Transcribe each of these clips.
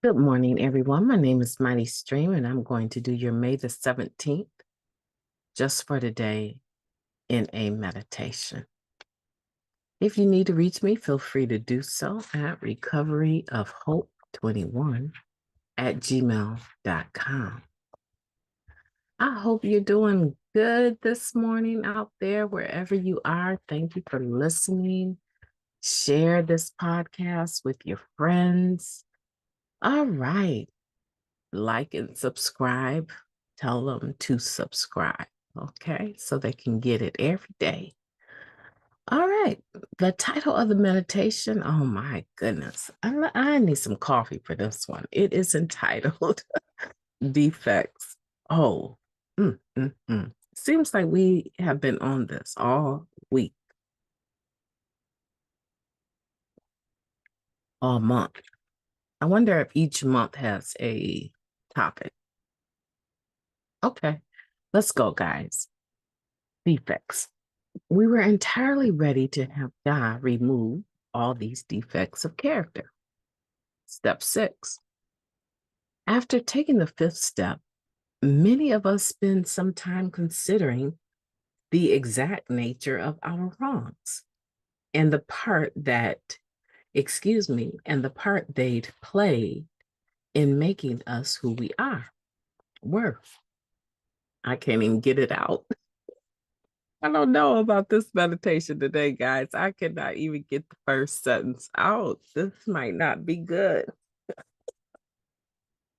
Good morning, everyone. My name is Mighty Stream, and I'm going to do your May the 17th just for today in a meditation. If you need to reach me, feel free to do so at recoveryofhope21@gmail.com. I hope you're doing good this morning out there, wherever you are. Thank you for listening. Share this podcast with your friends. All right. Like and subscribe. Tell them to subscribe, okay? So they can get it every day. All right. The title of the meditation, oh my goodness. I need some coffee for this one. It is entitled Defects. Oh, mm, mm, mm. Seems like we have been on this all week, all month. I wonder if each month has a topic. Okay, let's go, guys. Defects. We were entirely ready to have God remove all these defects of character. Step 6. After taking the fifth step, many of us spend some time considering the exact nature of our wrongs and the part and the part they'd play in making us who we were. I can't even get it out. I don't know about this meditation today, guys. I cannot even get the first sentence out. This might not be good.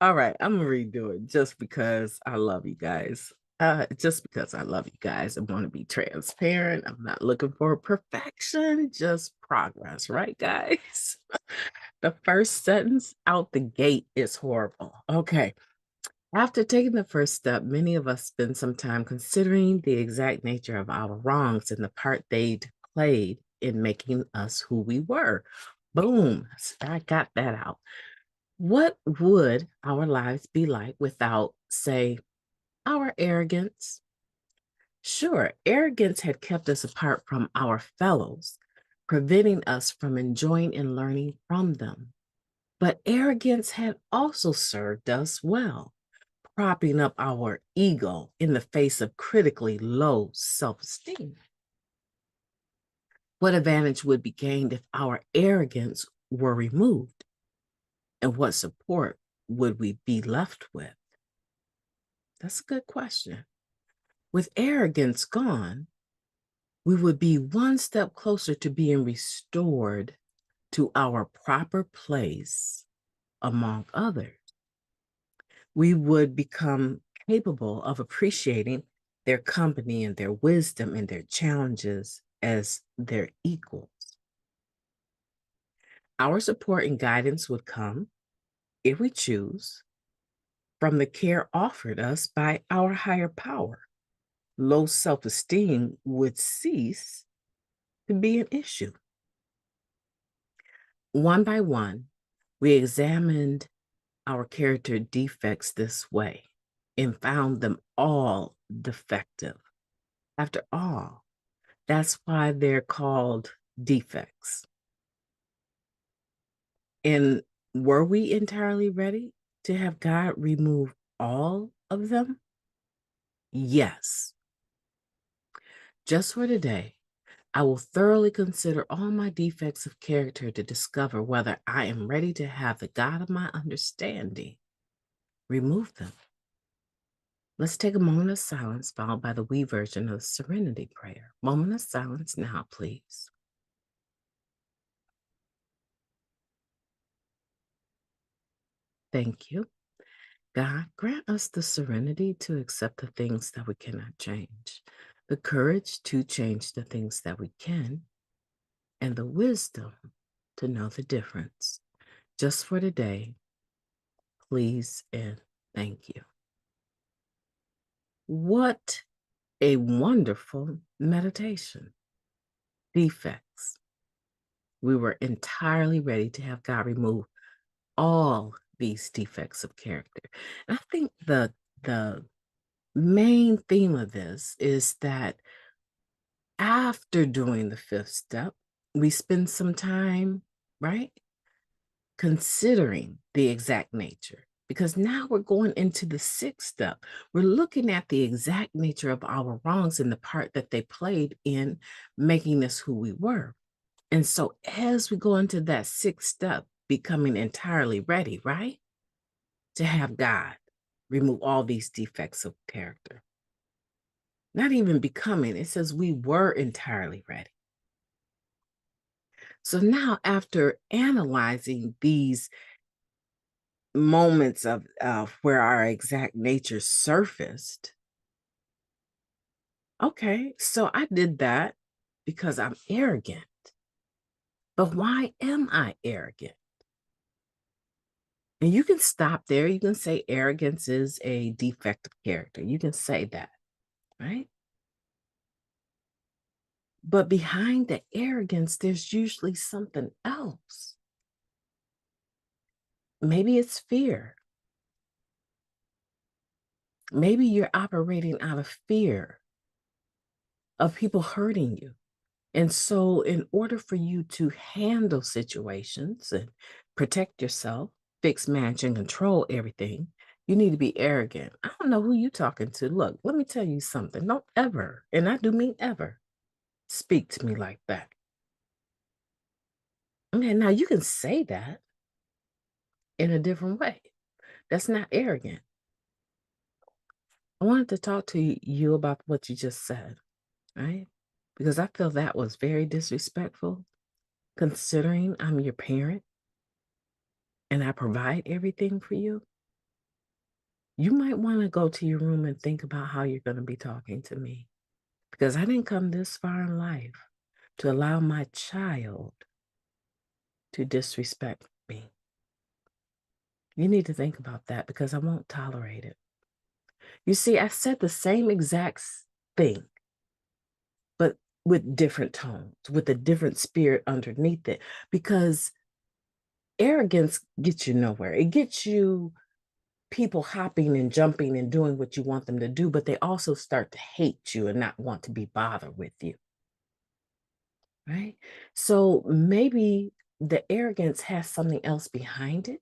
All right, I'm gonna redo it just because I love you guys. Just because I love you guys. I want to be transparent. I'm not looking for perfection, just progress, right, guys? The first sentence out the gate is horrible. Okay. After taking the first step, many of us spend some time considering the exact nature of our wrongs and the part they'd played in making us who we were. Boom. I got that out. What would our lives be like without, say, our arrogance? Sure, arrogance had kept us apart from our fellows, preventing us from enjoying and learning from them. But arrogance had also served us well, propping up our ego in the face of critically low self esteem. What advantage would be gained if our arrogance were removed? And what support would we be left with? That's a good question. With arrogance gone, we would be one step closer to being restored to our proper place among others. We would become capable of appreciating their company and their wisdom and their challenges as their equals. Our support and guidance would come, if we choose, from the care offered us by our higher power. Low self esteem would cease to be an issue. One by one, we examined our character defects this way and found them all defective. After all, that's why they're called defects. And were we entirely ready to have God remove all of them? Yes. Just for today, I will thoroughly consider all my defects of character to discover whether I am ready to have the God of my understanding remove them. Let's take a moment of silence, followed by the we version of the Serenity Prayer. Moment of silence now, please. Thank you. God, grant us the serenity to accept the things that we cannot change, the courage to change the things that we can, and the wisdom to know the difference. Just for today, please and thank you. What a wonderful meditation. Defects. We were entirely ready to have God remove all these defects of character. And I think the main theme of this is that after doing the fifth step, we spend some time, right, considering the exact nature. Because now we're going into the sixth step. We're looking at the exact nature of our wrongs and the part that they played in making us who we were. And so, as we go into that sixth step, becoming entirely ready, right? To have God remove all these defects of character. Not even becoming, it says we were entirely ready. So now, after analyzing these moments of where our exact nature surfaced, okay, so I did that because I'm arrogant. But why am I arrogant? And you can stop there. You can say arrogance is a defect of character. You can say that, right? But behind the arrogance, there's usually something else. Maybe it's fear. Maybe you're operating out of fear of people hurting you. And so, in order for you to handle situations and protect yourself, fix, manage, and control everything, you need to be arrogant. I don't know who you're talking to. Look, let me tell you something. Don't ever, and I do mean ever, speak to me like that. Okay, now you can say that in a different way. That's not arrogant. I wanted to talk to you about what you just said, right? Because I feel that was very disrespectful, considering I'm your parent and I provide everything for you. You might want to go to your room and think about how you're going to be talking to me. Because I didn't come this far in life to allow my child to disrespect me. You need to think about that because I won't tolerate it. You see, I said the same exact thing, but with different tones, with a different spirit underneath it. Because arrogance gets you nowhere. It gets you people hopping and jumping and doing what you want them to do, but they also start to hate you and not want to be bothered with you. Right? So maybe the arrogance has something else behind it.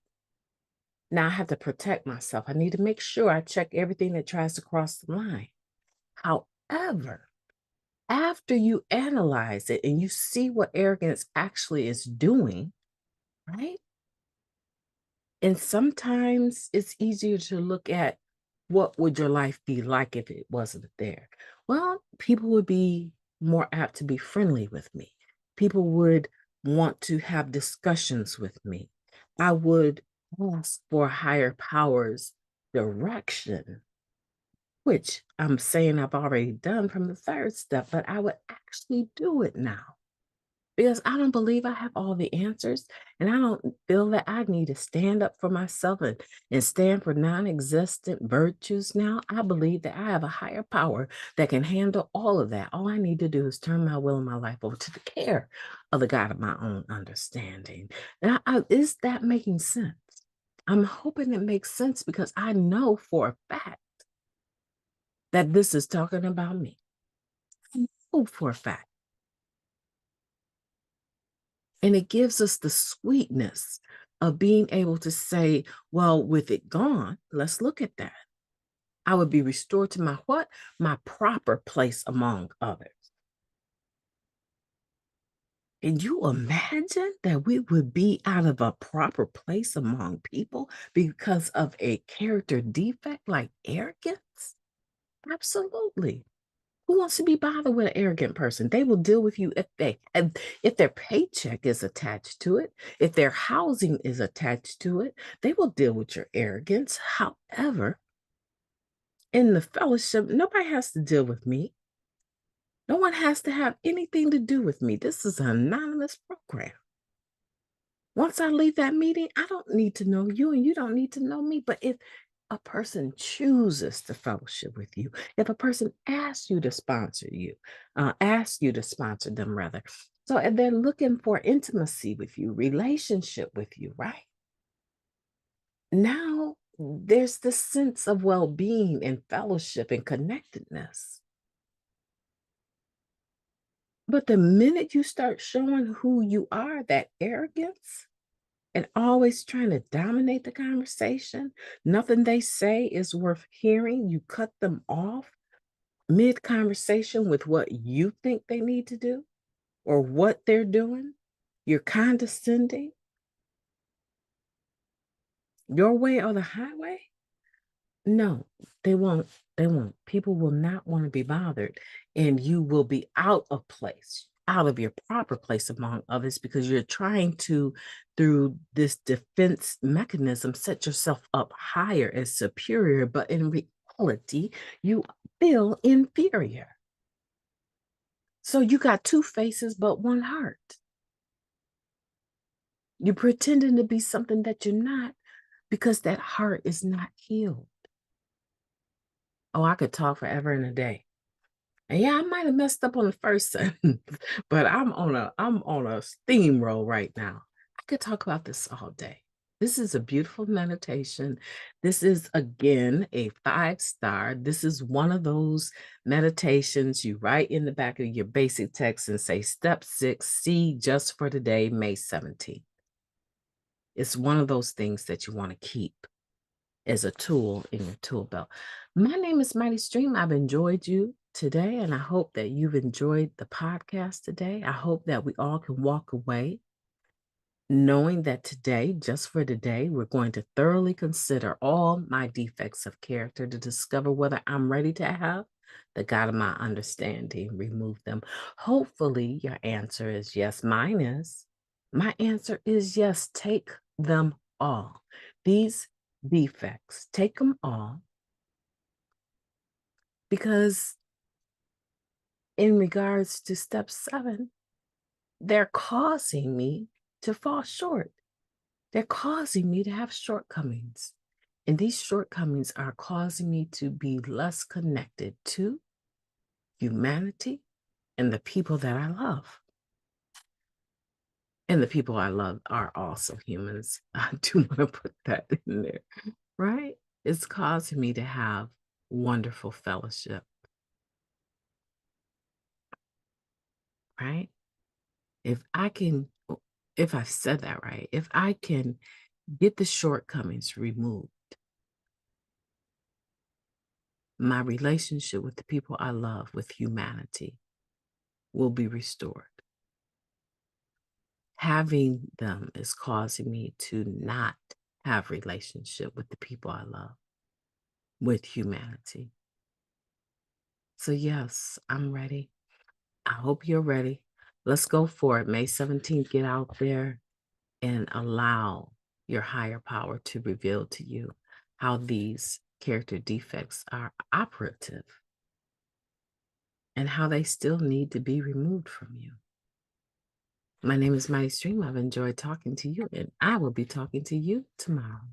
Now I have to protect myself. I need to make sure I check everything that tries to cross the line. However, after you analyze it and you see what arrogance actually is doing, right? And sometimes it's easier to look at what would your life be like if it wasn't there. Well, people would be more apt to be friendly with me. People would want to have discussions with me. I would ask for higher powers direction, which I'm saying I've already done from the third step, but I would actually do it now because I don't believe I have all the answers. And I don't feel that I need to stand up for myself and stand for non existent virtues now. I believe that I have a higher power that can handle all of that. All I need to do is turn my will and my life over to the care of the God of my own understanding. Now, is that making sense? I'm hoping it makes sense because I know for a fact that this is talking about me. I know for a fact. And it gives us the sweetness of being able to say, well, with it gone, let's look at that. I would be restored to my what? My proper place among others. Can you imagine that we would be out of a proper place among people because of a character defect like arrogance? Absolutely. Who wants to be bothered with an arrogant person? They will deal with you if their paycheck is attached to it, if their housing is attached to it, they will deal with your arrogance. However, in the fellowship, nobody has to deal with me. No one has to have anything to do with me. This is an anonymous program. Once I leave that meeting, I don't need to know you and you don't need to know me. But if a person chooses to fellowship with you, if a person asks you to sponsor them rather. So if they're looking for intimacy with you, relationship with you, right? Now there's this sense of well-being and fellowship and connectedness. But the minute you start showing who you are, that arrogance, and always trying to dominate the conversation. Nothing they say is worth hearing. You cut them off mid conversation with what you think they need to do or what they're doing. You're condescending. Your way or the highway? No, they won't. They won't. People will not want to be bothered, and you will be out of place, out of your proper place among others because you're trying to, through this defense mechanism, set yourself up higher as superior, but in reality, you feel inferior. So you got two faces, but one heart. You're pretending to be something that you're not because that heart is not healed. Oh, I could talk forever and a day. And yeah, I might have messed up on the first sentence, but I'm on a steamroll right now. I could talk about this all day. This is a beautiful meditation. This is again a 5-star. This is one of those meditations you write in the back of your basic text and say step 6, see just for today, May 17th. It's one of those things that you want to keep as a tool in your tool belt. My name is Mighty Stream. I've enjoyed you today, and I hope that you've enjoyed the podcast today. I hope that we all can walk away knowing that today, just for today, we're going to thoroughly consider all my defects of character to discover whether I'm ready to have the God of my understanding remove them. Hopefully, your answer is yes. Mine is. My answer is yes. Take them all. These defects, take them all, because in regards to step 7, they're causing me to fall short. They're causing me to have shortcomings. And these shortcomings are causing me to be less connected to humanity and the people that I love. And the people I love are also humans. I do want to put that in there, right? It's causing me to have wonderful fellowship, right? If I can, if I said that right, if I can get the shortcomings removed, my relationship with the people I love, with humanity, will be restored. Having them is causing me to not have relationship with the people I love, with humanity. So yes, I'm ready. I hope you're ready. Let's go for it. May 17th, get out there and allow your higher power to reveal to you how these character defects are operative and how they still need to be removed from you. My name is Mighty Stream. I've enjoyed talking to you, and I will be talking to you tomorrow.